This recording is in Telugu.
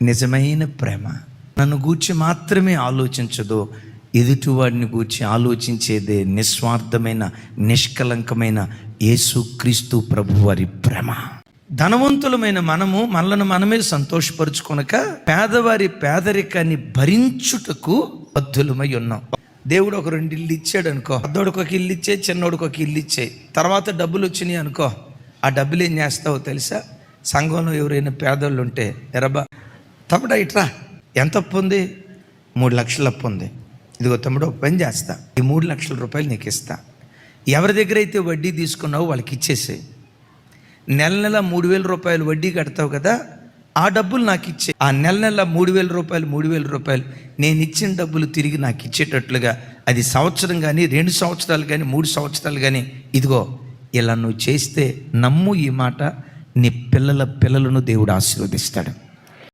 నిజమైన ప్రేమ నన్ను గూర్చి మాత్రమే ఆలోచించదు, ఎదుటివాడిని గూర్చి ఆలోచించేదే నిస్వార్థమైన నిష్కలంకమైన యేసుక్రీస్తు ప్రభువారి ప్రేమ. ధనవంతులమైన మనలను మనమే సంతోషపరుచుకొనక పేదవారి పేదరికాన్ని భరించుటకు బద్ధులమై ఉన్నాం. దేవుడు ఒక 2 ఇల్లు ఇచ్చాడు అనుకో, పెద్దోడికి ఒక ఇల్లు ఇచ్చే, చిన్నోడికి ఒక ఇల్లు ఇచ్చే, తర్వాత డబ్బులు వచ్చినాయి అనుకో, ఆ డబ్బులు ఏం చేస్తావో తెలుసా? సంఘంలో ఎవరైనా పేదోళ్ళు ఉంటే, ఎరబా తమ్ముడా ఇట్రా, ఎంత అప్పు ఉంది? 3 లక్షల అప్పు ఉంది. ఇదిగో తమ్ముడు, ఒక పని చేస్తా, ఈ 3 లక్షల రూపాయలు నీకు ఇస్తా. ఎవరి దగ్గర అయితే వడ్డీ తీసుకున్నావో వాళ్ళకి ఇచ్చేసేయి. నెల 3,000 రూపాయలు వడ్డీ కడతావు కదా, ఆ డబ్బులు నాకు ఇచ్చే. ఆ నెల 3,000 రూపాయలు నేను ఇచ్చిన డబ్బులు తిరిగి నాకు ఇచ్చేటట్లుగా, అది సంవత్సరం కానీ 2 సంవత్సరాలు కానీ 3 సంవత్సరాలు కానీ, ఇదిగో ఇలా నువ్వు చేస్తే నమ్ము ఈ మాట, నీ పిల్లలను దేవుడు ఆశీర్వదిస్తాడు.